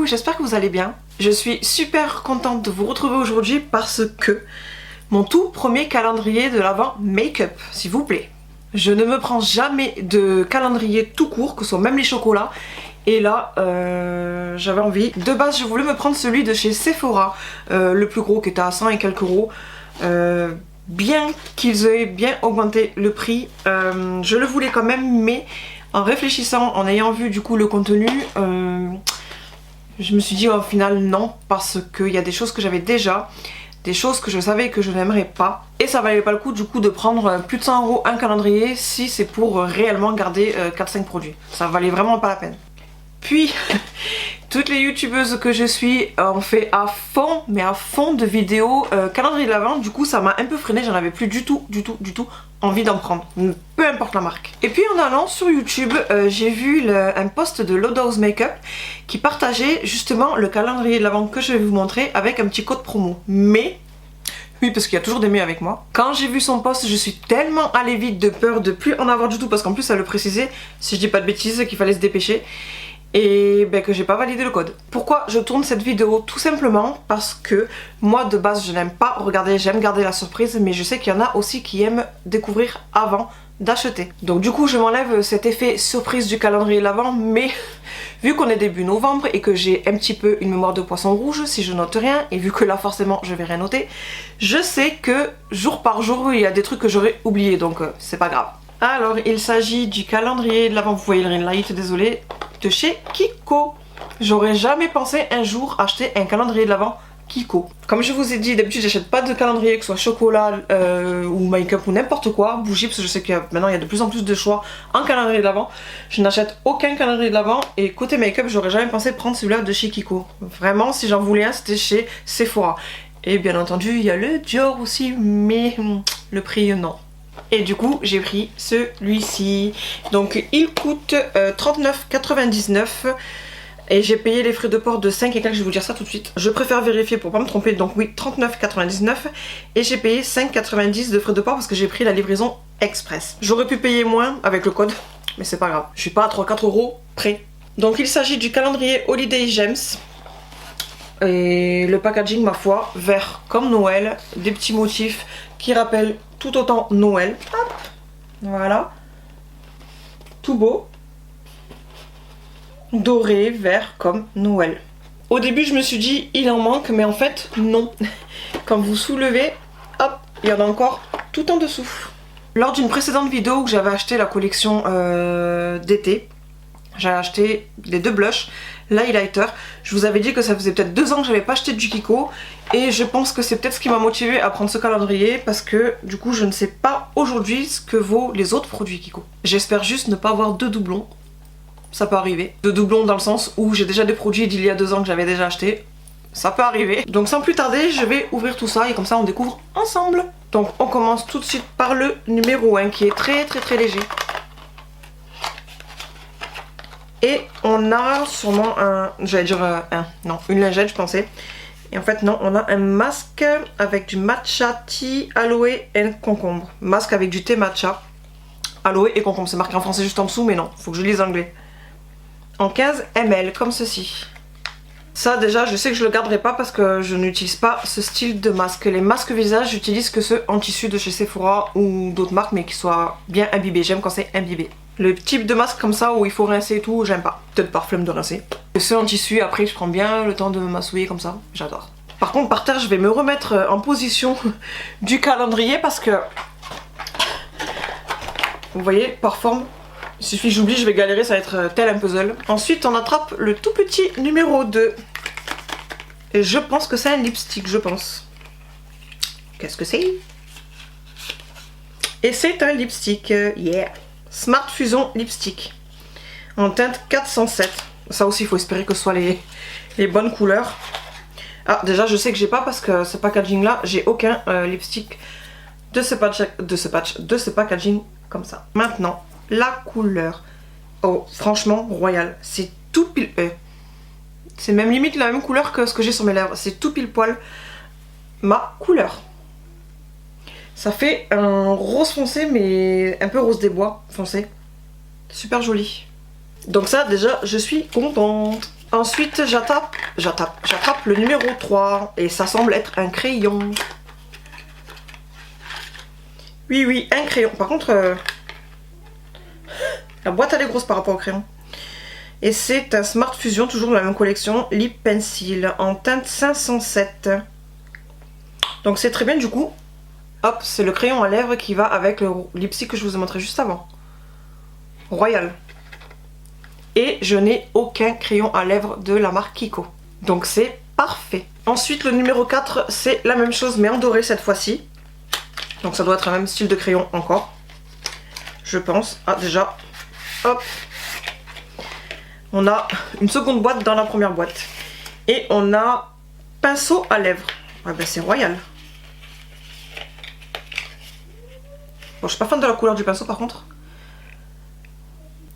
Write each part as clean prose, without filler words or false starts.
coucou, j'espère que vous allez bien. Je suis super contente de vous retrouver aujourd'hui parce que mon tout premier calendrier de l'Avent make-up, s'il vous plaît. Je ne me prends jamais de calendrier tout court, que ce soit même les chocolats. Et là, j'avais envie. De base, je voulais me prendre celui de chez Sephora, le plus gros qui était à 100 et quelques euros. Bien qu'ils aient bien augmenté le prix, je le voulais quand même, mais en réfléchissant, en ayant vu du coup le contenu, je me suis dit au final non, parce qu'il y a des choses que j'avais déjà, des choses que je savais que je n'aimerais pas, et ça valait pas le coup du coup de prendre plus de 100 euros un calendrier si c'est pour réellement garder 4-5 produits. Ça valait vraiment pas la peine. Puis, toutes les youtubeuses que je suis ont fait à fond, mais à fond de vidéos calendrier de l'Avent. Du coup, ça m'a un peu freiné, j'en avais plus du tout envie d'en prendre, peu importe la marque. Et puis en allant sur YouTube, j'ai vu un post de Lodo's Makeup qui partageait justement le calendrier de l'Avent que je vais vous montrer avec un petit code promo. Mais... oui, parce qu'il y a toujours des mais avec moi. Quand j'ai vu son post, je suis tellement allée vite de peur de plus en avoir du tout, parce qu'en plus ça le précisait, si je dis pas de bêtises, qu'il fallait se dépêcher. Et ben, que j'ai pas validé le code. Pourquoi je tourne cette vidéo? Tout simplement parce que moi de base je n'aime pas regarder, j'aime garder la surprise, mais je sais qu'il y en a aussi qui aiment découvrir avant d'acheter. Donc du coup je m'enlève cet effet surprise du calendrier de l'Avent, mais vu qu'on est début novembre et que j'ai un petit peu une mémoire de poisson rouge si je note rien, et vu que là forcément je vais rien noter, je sais que jour par jour il y a des trucs que j'aurais oublié, donc c'est pas grave. Alors il s'agit du calendrier de l'Avent, vous voyez le ring light, désolé, de chez Kiko. J'aurais jamais pensé un jour acheter un calendrier de l'Avent Kiko. Comme je vous ai dit, d'habitude j'achète pas de calendrier, que ce soit chocolat ou make-up ou n'importe quoi, bougie, parce que je sais que maintenant il y a de plus en plus de choix en calendrier de l'Avent. Je n'achète aucun calendrier de l'Avent, et côté make-up j'aurais jamais pensé prendre celui-là de chez Kiko. Vraiment, si j'en voulais un, c'était chez Sephora. Et bien entendu il y a le Dior aussi, mais le prix non. Et du coup j'ai pris celui-ci. Donc il coûte 39,99 € et j'ai payé les frais de port de 5 et quelques, je vais vous dire ça tout de suite. Je préfère vérifier pour pas me tromper, donc oui, 39,99 € et j'ai payé 5,90 € de frais de port parce que j'ai pris la livraison express. J'aurais pu payer moins avec le code, mais c'est pas grave, je suis pas à 3-4 € près. Donc il s'agit du calendrier Holiday Gems. Et le packaging, ma foi, vert comme Noël, des petits motifs qui rappellent tout autant Noël. Hop, voilà, tout beau, doré, vert comme Noël. Au début je me suis dit il en manque, mais en fait non. Quand vous soulevez, hop, il y en a encore tout en dessous. Lors d'une précédente vidéo où j'avais acheté la collection d'été, j'ai acheté les deux blushs, l'highlighter. Je vous avais dit que ça faisait peut-être 2 ans que j'avais pas acheté du Kiko, et je pense que c'est peut-être ce qui m'a motivé à prendre ce calendrier, parce que du coup je ne sais pas aujourd'hui ce que vaut les autres produits Kiko. J'espère juste ne pas avoir de doublons, ça peut arriver. De doublons dans le sens où j'ai déjà des produits d'il y a 2 ans que j'avais déjà acheté, ça peut arriver. Donc sans plus tarder, je vais ouvrir tout ça et comme ça on découvre ensemble. Donc on commence tout de suite par le numéro 1 qui est très léger. Et on a sûrement une lingette je pensais. Et en fait non, on a un masque avec du matcha tea, aloe et concombre. Masque avec du thé matcha, aloe et concombre. C'est marqué en français juste en dessous, mais non, faut que je lise anglais. En 15 ml, comme ceci. Ça déjà, je sais que je le garderai pas parce que je n'utilise pas ce style de masque. Les masques visage, j'utilise que ceux en tissu de chez Sephora ou d'autres marques, mais qui soient bien imbibés. J'aime quand c'est imbibé. Le type de masque comme ça où il faut rincer et tout, j'aime pas. Peut-être par flemme de rincer. Et ceux en tissu, après je prends bien le temps de m'assouiller comme ça, j'adore. Par contre par terre, je vais me remettre en position du calendrier parce que... vous voyez, par forme, il suffit que j'oublie, je vais galérer, ça va être tel un puzzle. Ensuite on attrape le tout petit numéro 2. Et je pense que c'est un lipstick, je pense. Qu'est-ce que c'est? Et c'est un lipstick, yeah. Smart Fusion Lipstick en teinte 407. Ça aussi il faut espérer que ce soit les bonnes couleurs. Ah déjà je sais que j'ai pas, parce que ce packaging là j'ai aucun lipstick de ce packaging comme ça. Maintenant la couleur, oh franchement royal, c'est tout pile, c'est même limite la même couleur que ce que j'ai sur mes lèvres, c'est tout pile poil ma couleur. Ça fait un rose foncé, mais un peu rose des bois foncé. Super joli. Donc ça déjà je suis contente. Ensuite, j'attrape le numéro 3 et ça semble être un crayon. Oui, oui, un crayon. Par contre, la boîte elle est grosse par rapport au crayon. Et c'est un Smart Fusion, toujours de la même collection, Lip Pencil, en teinte 507. Donc c'est très bien du coup. Hop, c'est le crayon à lèvres qui va avec le lipstick que je vous ai montré juste avant. Royal. Et je n'ai aucun crayon à lèvres de la marque Kiko. Donc c'est parfait. Ensuite le numéro 4 c'est la même chose mais en doré cette fois-ci. Donc ça doit être un même style de crayon encore. Je pense. Ah déjà. Hop. On a une seconde boîte dans la première boîte. Et on a pinceau à lèvres. Ah ben c'est royal. Bon je suis pas fan de la couleur du pinceau par contre.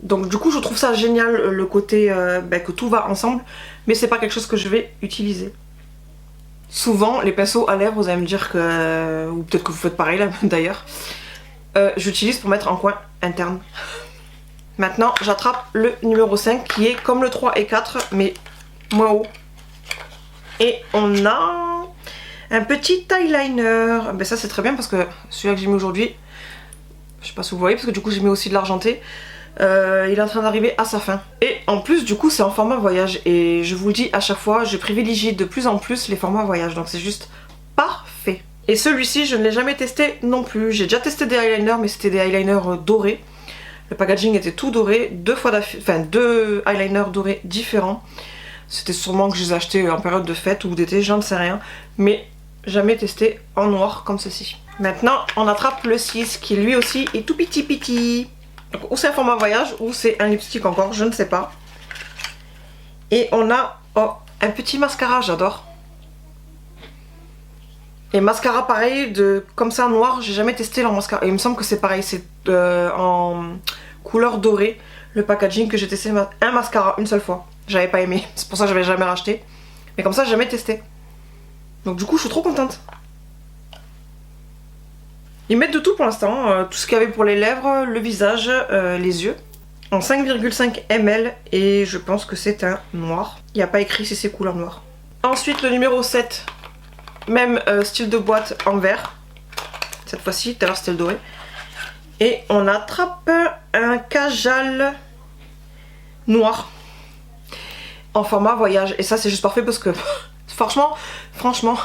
Donc du coup je trouve ça génial le côté que tout va ensemble, mais c'est pas quelque chose que je vais utiliser. Souvent les pinceaux à lèvres, vous allez me dire que, ou peut-être que vous faites pareil là d'ailleurs, j'utilise pour mettre en coin interne. Maintenant j'attrape le numéro 5 qui est comme le 3 et 4 mais moins haut. Et on a un petit eyeliner. Ben ça c'est très bien parce que celui-là que j'ai mis aujourd'hui, je sais pas si vous voyez parce que du coup j'ai mis aussi de l'argenté. Il est en train d'arriver à sa fin. Et en plus du coup c'est en format voyage. Et je vous le dis à chaque fois, je privilégie de plus en plus les formats voyage. Donc c'est juste parfait. Et celui-ci je ne l'ai jamais testé non plus. J'ai déjà testé des eyeliners mais c'était des eyeliners dorés. Le packaging était tout doré. Deux eyeliners dorés différents. C'était sûrement que je les ai achetés en période de fête ou d'été, j'en sais rien. Mais jamais testé en noir comme ceci. Maintenant on attrape le 6 qui lui aussi est tout petit. Donc, ou c'est un format voyage ou c'est un lipstick encore, je ne sais pas. Et on a un petit mascara, j'adore. Et mascara pareil, comme ça noir, j'ai jamais testé leur mascara. Et il me semble que c'est pareil, c'est en couleur dorée. Le packaging que j'ai testé, un mascara une seule fois. J'avais pas aimé, c'est pour ça que j'avais jamais racheté. Mais comme ça, j'ai jamais testé. Donc du coup, je suis trop contente. Ils mettent de tout pour l'instant, tout ce qu'il y avait pour les lèvres, le visage, les yeux. En 5,5 ml et je pense que c'est un noir. Il n'y a pas écrit si c'est couleur noire. Ensuite le numéro 7, même style de boîte en vert. Cette fois-ci, tout à l'heure c'était le doré. Et on attrape un Kajal noir en format voyage. Et ça c'est juste parfait parce que... Franchement,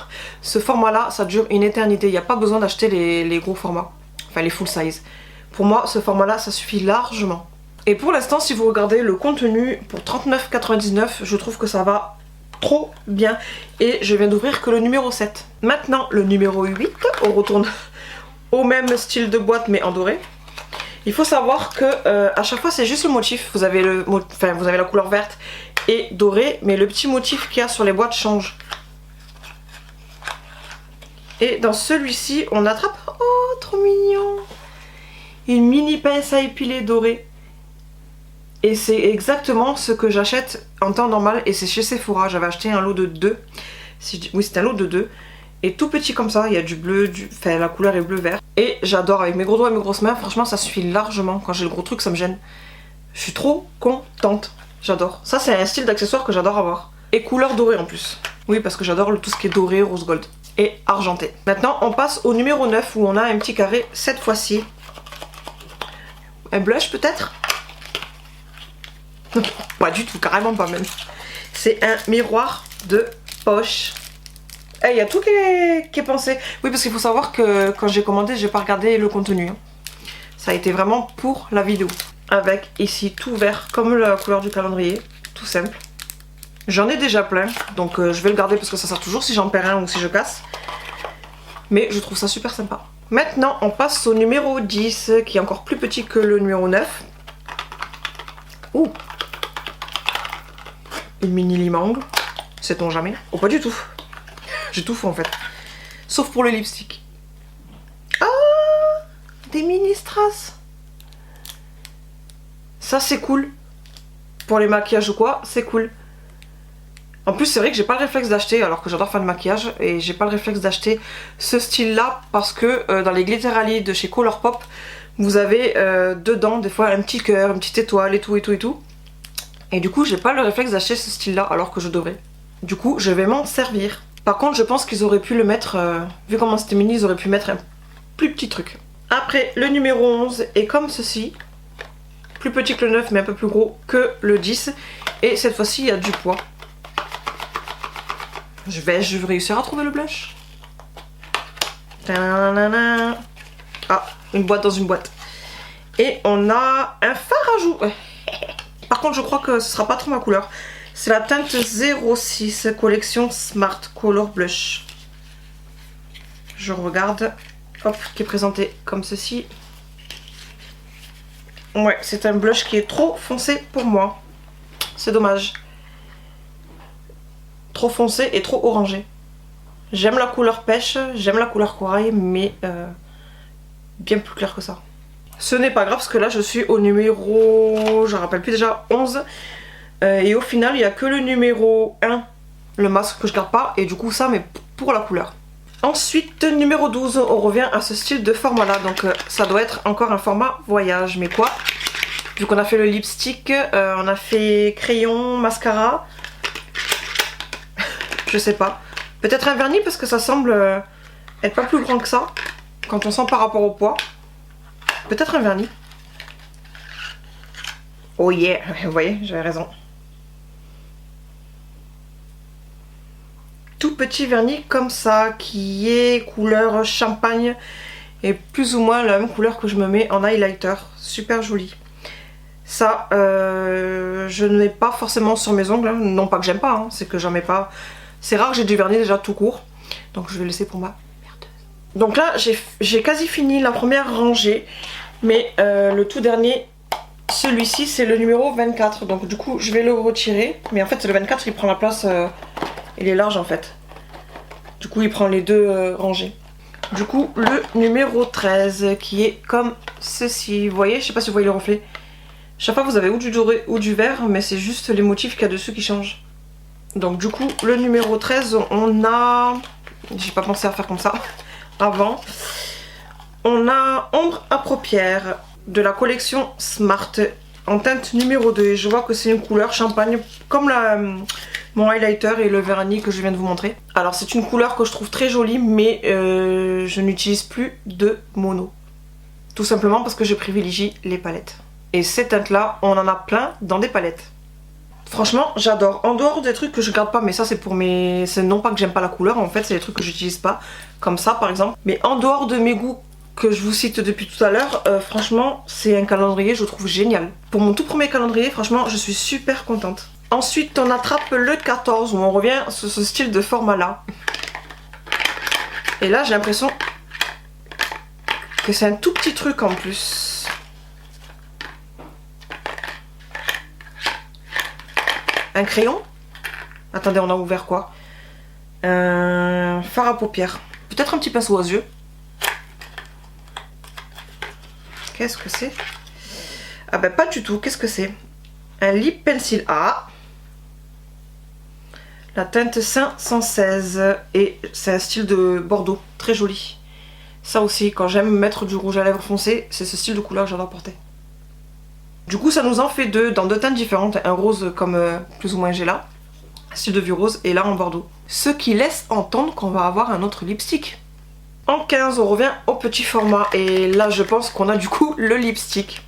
ce format-là, ça dure une éternité. Il n'y a pas besoin d'acheter les gros formats, enfin les full size. Pour moi, ce format-là, ça suffit largement. Et pour l'instant, si vous regardez le contenu, pour 39,99 €, je trouve que ça va trop bien. Et je viens d'ouvrir que le numéro 7. Maintenant, le numéro 8, on retourne au même style de boîte, mais en doré. Il faut savoir que à chaque fois, c'est juste le motif. Vous avez la couleur verte et doré, mais le petit motif qu'il y a sur les boîtes change. Et dans celui-ci, on attrape, oh trop mignon, une mini pince à épiler dorée. Et c'est exactement ce que j'achète en temps normal et c'est chez Sephora. J'avais acheté un lot de 2. Oui, c'est un lot de 2. Et tout petit comme ça, il y a du bleu, la couleur est bleu-vert. Et j'adore avec mes gros doigts et mes grosses mains, franchement ça suffit largement. Quand j'ai le gros truc, ça me gêne. Je suis trop contente. J'adore. Ça, c'est un style d'accessoire que j'adore avoir. Et couleur dorée en plus. Oui, parce que j'adore tout ce qui est doré, rose gold et argenté. Maintenant, on passe au numéro 9 où on a un petit carré cette fois-ci. Un blush peut-être? Pas du tout, carrément pas même. C'est un miroir de poche. Il y a tout qui est pensé. Oui, parce qu'il faut savoir que quand j'ai commandé, j'ai pas regardé le contenu. Ça a été vraiment pour la vidéo. Avec ici tout vert comme la couleur du calendrier, tout simple. J'en ai déjà plein, donc je vais le garder parce que ça sert toujours si j'en perds un ou si je casse. Mais je trouve ça super sympa. Maintenant on passe au numéro 10 qui est encore plus petit que le numéro 9. Ouh, une mini limangle, sait-on jamais? Oh pas du tout, j'ai tout faux en fait. Sauf pour le lipstick. Ah, des mini strass. Ça c'est cool. Pour les maquillages ou quoi, c'est cool. En plus c'est vrai que j'ai pas le réflexe d'acheter, alors que j'adore faire le maquillage, et j'ai pas le réflexe d'acheter ce style là parce que dans les Glitterali de chez Colourpop, vous avez dedans des fois un petit cœur, une petite étoile et tout et tout et tout. Et du coup j'ai pas le réflexe d'acheter ce style là alors que je devrais. Du coup je vais m'en servir. Par contre je pense qu'ils auraient pu le mettre, vu comment c'était mini, ils auraient pu mettre un plus petit truc. Après le numéro 11 est comme ceci. Plus petit que le 9 mais un peu plus gros que le 10. Et cette fois-ci il y a du poids. Je vais réussir à trouver le blush. Ta-na-na-na. Ah, une boîte dans une boîte. Et on a un fard à joues. Par contre je crois que ce sera pas trop ma couleur. C'est la teinte 06 collection Smart Color Blush. Je regarde. Hop, qui est présenté comme ceci. Ouais, c'est un blush qui est trop foncé pour moi. C'est dommage. Trop foncé et trop orangé. J'aime la couleur pêche, j'aime la couleur corail, mais bien plus clair que ça. Ce n'est pas grave parce que là je suis au numéro, je ne rappelle plus déjà, 11. Et au final il n'y a que le numéro 1, le masque que je garde pas. Et du coup ça, mais pour la couleur. Ensuite numéro 12, on revient à ce style de format là. Donc ça doit être encore un format voyage. Mais quoi? Vu qu'on a fait le lipstick, on a fait crayon, mascara. Je sais pas. Peut-être un vernis parce que ça semble être pas plus grand que ça. Quand on sent par rapport au poids. Peut-être un vernis. Oh yeah, vous voyez, j'avais raison. Tout petit vernis comme ça, qui est couleur champagne. Et plus ou moins la même couleur que je me mets en highlighter. Super joli. Ça, je ne mets pas forcément sur mes ongles. Hein. Non pas que j'aime pas, hein, c'est que j'en mets pas. C'est rare que j'ai du vernis déjà tout court. Donc je vais laisser pour ma merdeuse. Donc là, j'ai quasi fini la première rangée. Mais le tout dernier, celui-ci, c'est le numéro 24. Donc du coup, je vais le retirer. Mais en fait, le 24, il prend la place... il est large en fait. Du coup, il prend les deux rangées. Du coup, le numéro 13 qui est comme ceci. Vous voyez, je sais pas si vous voyez le reflet. Chaque fois, vous avez ou du doré ou du vert. Mais c'est juste les motifs qu'il y a dessus qui changent. Donc du coup, le numéro 13, on a... J'ai pas pensé à faire comme ça avant. On a Ombre à paupières de la collection Smart en teinte numéro 2. Et je vois que c'est une couleur champagne comme mon highlighter et le vernis que je viens de vous montrer. Alors c'est une couleur que je trouve très jolie, mais je n'utilise plus de mono. Tout simplement parce que je privilégie les palettes. Et ces teintes là, on en a plein dans des palettes. Franchement, j'adore. En dehors des trucs que je garde pas, mais ça c'est pour mes... C'est non pas que j'aime pas la couleur, en fait, c'est des trucs que j'utilise pas. Comme ça, par exemple. Mais en dehors de mes goûts que je vous cite depuis tout à l'heure, franchement, c'est un calendrier, je trouve génial. Pour mon tout premier calendrier, franchement, je suis super contente. Ensuite, on attrape le 14, où on revient sur ce style de format-là. Et là, j'ai l'impression que c'est un tout petit truc en plus. Un crayon. Attendez, on a ouvert quoi? Un fard à paupières. Peut-être un petit pinceau aux yeux. Qu'est-ce que c'est? Ah ben pas du tout. Qu'est-ce que c'est? Un lip pencil. Ah! La teinte 516. Et c'est un style de Bordeaux. Très joli. Ça aussi, quand j'aime mettre du rouge à lèvres foncé, c'est ce style de couleur que j'adore porter. Du coup, ça nous en fait deux dans deux teintes différentes. Un rose comme plus ou moins j'ai là. Style de vieux rose. Et là en Bordeaux. Ce qui laisse entendre qu'on va avoir un autre lipstick. En 15, on revient au petit format. Et là, je pense qu'on a du coup le lipstick.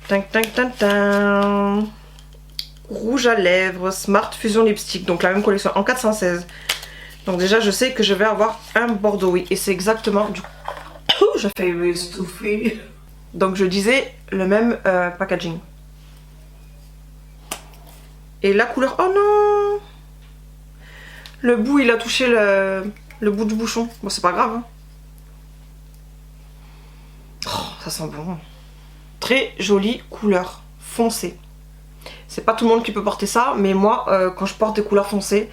Tang, tang, tang, tang. Rouge à lèvres, Smart Fusion Lipstick. Donc la même collection en 416. Donc déjà, je sais que je vais avoir un Bordeaux, oui. Et c'est exactement du... Oh, j'ai failli m'étouffer. Donc je disais le même packaging. Et la couleur... Oh non! Le bout, il a touché le bout du bouchon. Bon, c'est pas grave. Hein. Oh, ça sent bon. Très jolie couleur foncée. C'est pas tout le monde qui peut porter ça, mais moi, quand je porte des couleurs foncées,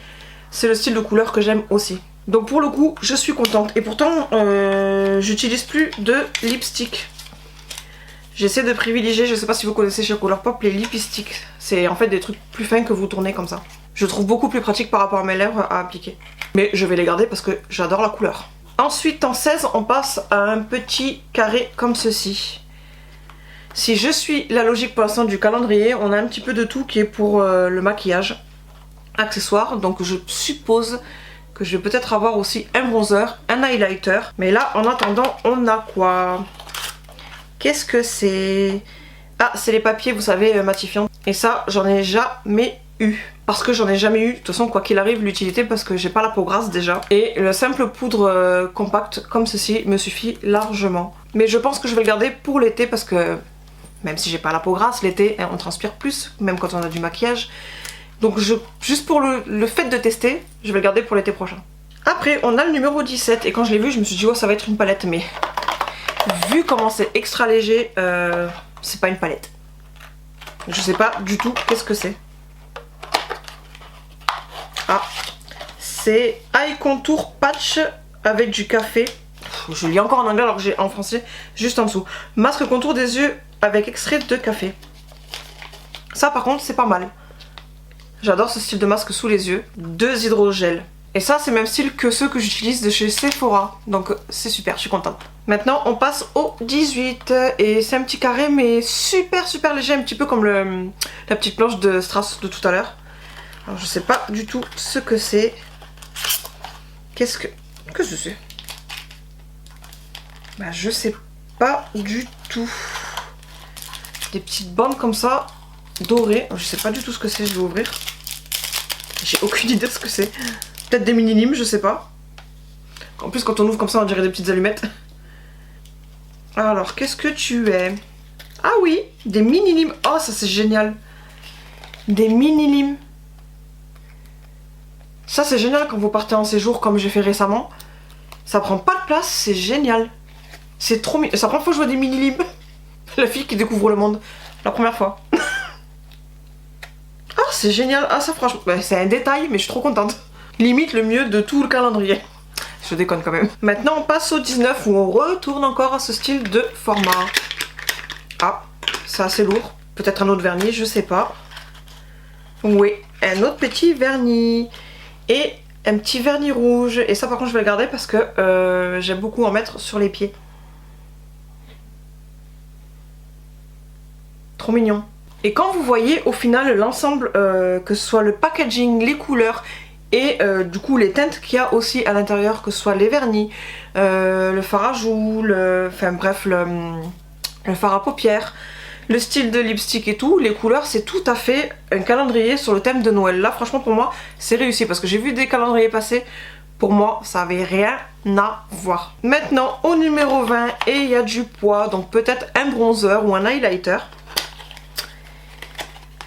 c'est le style de couleur que j'aime aussi. Donc pour le coup, je suis contente. Et pourtant, j'utilise plus de lipstick. J'essaie de privilégier, je sais pas si vous connaissez chez Colourpop, les lipsticks. C'est en fait des trucs plus fins que vous tournez comme ça. Je trouve beaucoup plus pratique par rapport à mes lèvres à appliquer. Mais je vais les garder parce que j'adore la couleur. Ensuite, en 16, on passe à un petit carré comme ceci. Si je suis la logique pour l'instant du calendrier, on a un petit peu de tout qui est pour le maquillage, accessoires. Donc je suppose que je vais peut-être avoir aussi un bronzer, un highlighter. Mais là, en attendant, on a quoi? Qu'est-ce que c'est? Ah, c'est les papiers, vous savez, matifiants. Et ça, j'en ai jamais eu. Parce que j'en ai jamais eu, de toute façon, quoi qu'il arrive, l'utilité, parce que j'ai pas la peau grasse déjà. Et le simple poudre compacte comme ceci me suffit largement. Mais je pense que je vais le garder pour l'été parce que, même si j'ai pas la peau grasse, l'été, on transpire plus, même quand on a du maquillage. Donc juste pour le fait de tester, je vais le garder pour l'été prochain. Après, on a le numéro 17. Et quand je l'ai vu, je me suis dit, oh, ça va être une palette. Mais vu comment c'est extra léger, c'est pas une palette. Je sais pas du tout qu'est-ce que c'est. Ah, c'est Eye Contour Patch avec du café. Je lis encore en anglais alors que j'ai en français juste en dessous. Masque contour des yeux avec extrait de café. Ça par contre c'est pas mal. J'adore ce style de masque sous les yeux. 2 hydrogels. Et ça c'est le même style que ceux que j'utilise de chez Sephora. Donc c'est super, je suis contente. Maintenant on passe au 18. Et c'est un petit carré mais super léger. Un petit peu comme la petite planche de Strass de tout à l'heure. Alors je sais pas du tout ce que c'est. Qu'est-ce que c'est? Bah je sais pas du tout. Des petites bandes comme ça, dorées. Je sais pas du tout ce que c'est, je vais ouvrir. J'ai aucune idée de ce que c'est. Peut-être des mini-limes, je sais pas. En plus quand on ouvre comme ça on dirait des petites allumettes. Alors qu'est-ce que tu es? Ah oui, des mini-limes. Oh ça c'est génial. Des mini-limes. Ça c'est génial quand vous partez en séjour comme j'ai fait récemment. Ça prend pas de place, c'est génial. C'est trop mignon. Ça prend fois que je vois des mini-limes. La fille qui découvre le monde. La première fois. Ah c'est génial. Ah ça franchement, bah, c'est un détail mais je suis trop contente. Limite le mieux de tout le calendrier. Je déconne quand même. Maintenant on passe au 19 où on retourne encore à ce style de format. Ah, c'est assez lourd. Peut-être un autre vernis, je sais pas. Oui, un autre petit vernis. Et un petit vernis rouge. Et ça par contre je vais le garder parce que j'aime beaucoup en mettre sur les pieds. Trop mignon. Et quand vous voyez au final l'ensemble, que ce soit le packaging, les couleurs et du coup les teintes qu'il y a aussi à l'intérieur, que ce soit les vernis, le fard à joues, enfin bref le fard à paupières, le style de lipstick et tout, les couleurs, c'est tout à fait un calendrier sur le thème de Noël. Là franchement pour moi c'est réussi parce que j'ai vu des calendriers passer. Pour moi ça avait rien à voir. Maintenant au numéro 20 et il y a du poids, donc peut-être un bronzer ou un highlighter.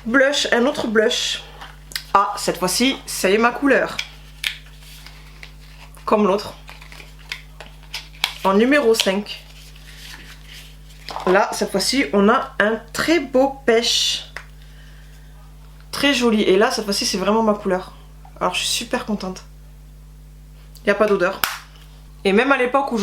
Blush, un autre blush. Ah, cette fois-ci, ça y est ma couleur. Comme l'autre. En numéro 5. Là, cette fois-ci, on a un très beau pêche. Très joli. Et là, cette fois-ci, c'est vraiment ma couleur. Alors, je suis super contente. Il n'y a pas d'odeur. Et même à l'époque où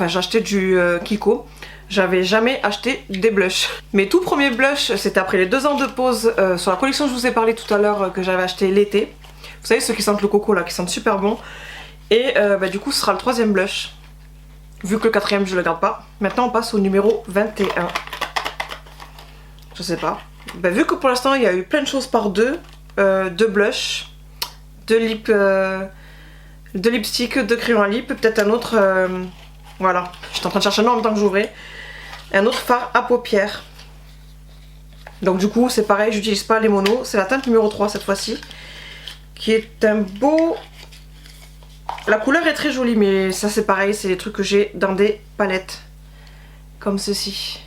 j'achetais du Kiko, j'avais jamais acheté des blushs. Mes tout premiers blushs, c'était après les 2 ans de pause sur la collection que je vous ai parlé tout à l'heure que j'avais acheté l'été. Vous savez, ceux qui sentent le coco là, qui sentent super bon. Et bah, du coup, ce sera le 3e blush. Vu que le 4e, je le garde pas. Maintenant, on passe au numéro 21. Je sais pas. Bah, vu que pour l'instant, il y a eu plein de choses par deux. De blush, de lipstick, de crayon à lip, peut-être un autre... voilà, j'étais en train de chercher un nom en même temps que j'ouvrais. Un autre fard à paupières. Donc du coup, c'est pareil, j'utilise pas les monos. C'est la teinte numéro 3 cette fois-ci. Qui est un beau... La couleur est très jolie, mais ça c'est pareil, c'est les trucs que j'ai dans des palettes. Comme ceci.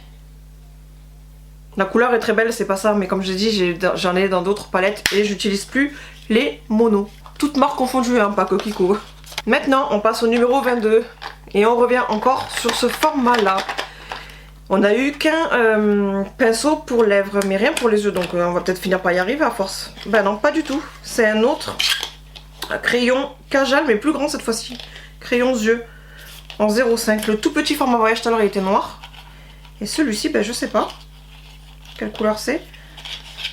La couleur est très belle, c'est pas ça, mais comme je dis, j'en ai dans d'autres palettes et j'utilise plus les monos. Toutes marques confondues, hein, pas que Kiko. Maintenant, on passe au numéro 22 et on revient encore sur ce format-là. On a eu qu'un pinceau pour lèvres, mais rien pour les yeux, donc on va peut-être finir par y arriver à force. Ben non, pas du tout. C'est un autre crayon Kajal, mais plus grand cette fois-ci. Crayon yeux en 0,5. Le tout petit format voyage tout à l'heure il était noir. Et celui-ci, ben je sais pas quelle couleur c'est.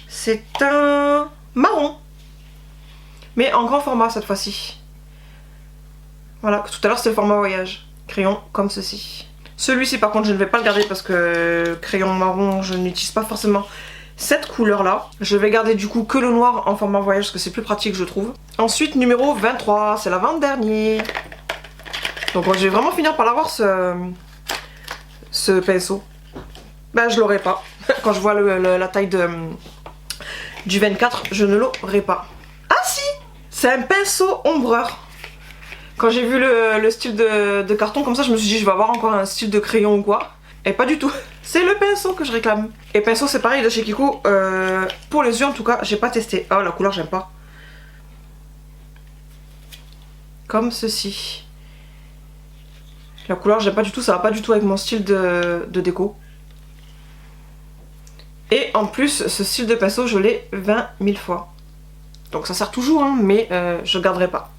C'est un marron. Mais en grand format cette fois-ci. Voilà, tout à l'heure c'était le format voyage. Crayon comme ceci. Celui-ci par contre je ne vais pas le garder parce que crayon marron je n'utilise pas forcément cette couleur là. Je vais garder du coup que le noir en format voyage parce que c'est plus pratique je trouve. Ensuite numéro 23, c'est l'avant-dernier. Donc je vais vraiment finir par l'avoir ce pinceau. Ben je l'aurai pas. Quand je vois la taille du 24 je ne l'aurai pas. Ah si, c'est un pinceau ombreur. Quand j'ai vu le style de carton comme ça, je me suis dit je vais avoir encore un style de crayon ou quoi. Et pas du tout. C'est le pinceau que je réclame. Et pinceau c'est pareil de chez Kiko. Pour les yeux en tout cas, j'ai pas testé. Ah la couleur j'aime pas. Comme ceci. La couleur j'aime pas du tout, ça va pas du tout avec mon style de déco. Et en plus ce style de pinceau je l'ai 20 000 fois. Donc ça sert toujours hein, mais je garderai pas.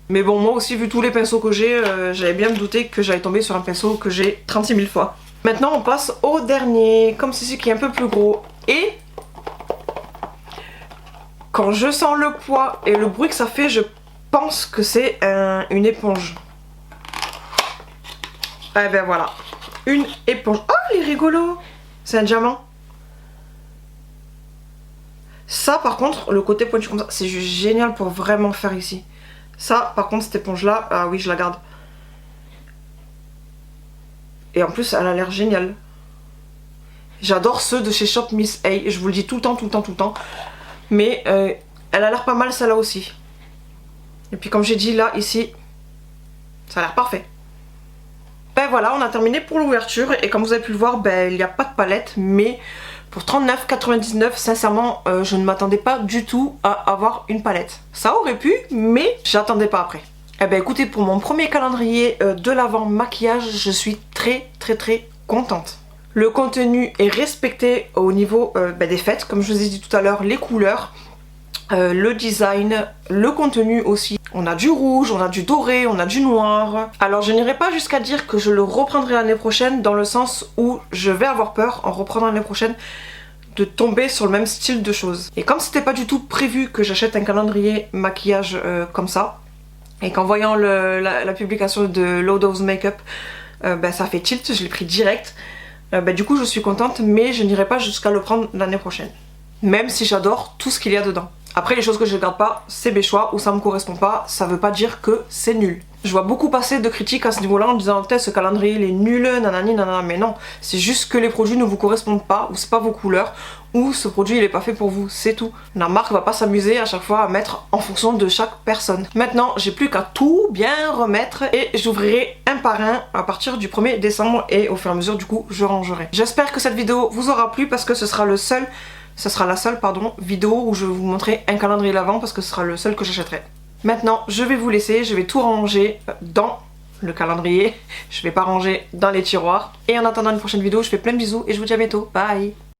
Mais bon, moi aussi, vu tous les pinceaux que j'ai, j'avais bien me douté que j'allais tomber sur un pinceau que j'ai 36 000 fois. Maintenant, on passe au dernier, comme ceci qui est un peu plus gros. Et quand je sens le poids et le bruit que ça fait, je pense que c'est une éponge. Ah ben voilà, une éponge. Oh, il est rigolo! C'est un diamant. Ça, par contre, le côté pointu comme ça, c'est juste génial pour vraiment faire ici. Ça, par contre, cette éponge-là, ah oui, je la garde. Et en plus, elle a l'air géniale. J'adore ceux de chez Shop Miss A. Je vous le dis tout le temps, tout le temps, tout le temps. Mais elle a l'air pas mal, celle-là aussi. Et puis, comme j'ai dit, là, ici, ça a l'air parfait. Ben voilà, on a terminé pour l'ouverture. Et comme vous avez pu le voir, ben, il n'y a pas de palette. Mais pour 39,99, sincèrement, je ne m'attendais pas du tout à avoir une palette. Ça aurait pu, mais j'attendais pas après. Eh ben écoutez, pour mon premier calendrier de l'Avent maquillage, je suis très contente. Le contenu est respecté au niveau des fêtes, comme je vous ai dit tout à l'heure, les couleurs, le design, le contenu aussi. On a du rouge, on a du doré, on a du noir. Alors je n'irai pas jusqu'à dire que je le reprendrai l'année prochaine, dans le sens où je vais avoir peur en reprenant l'année prochaine de tomber sur le même style de choses. Et comme c'était pas du tout prévu que j'achète un calendrier maquillage comme ça, et qu'en voyant la publication de Low-Dose Makeup, ben, ça fait tilt, je l'ai pris direct. Ben, du coup je suis contente, mais je n'irai pas jusqu'à le prendre l'année prochaine. Même si j'adore tout ce qu'il y a dedans. Après les choses que je ne garde pas, c'est mes choix, ou ça me correspond pas, ça veut pas dire que c'est nul. Je vois beaucoup passer de critiques à ce niveau-là en disant peut-être ce calendrier il est nul, nanani nanana, mais non, c'est juste que les produits ne vous correspondent pas, ou c'est pas vos couleurs, ou ce produit il est pas fait pour vous, c'est tout. La marque va pas s'amuser à chaque fois à mettre en fonction de chaque personne. Maintenant, j'ai plus qu'à tout bien remettre et j'ouvrirai un par un à partir du 1er décembre et au fur et à mesure du coup je rangerai. J'espère que cette vidéo vous aura plu parce que ce sera la seule vidéo où je vais vous montrer un calendrier l'Avent parce que ce sera le seul que j'achèterai. Maintenant, je vais vous laisser, je vais tout ranger dans le calendrier. Je vais pas ranger dans les tiroirs. Et en attendant une prochaine vidéo, je fais plein de bisous et je vous dis à bientôt. Bye!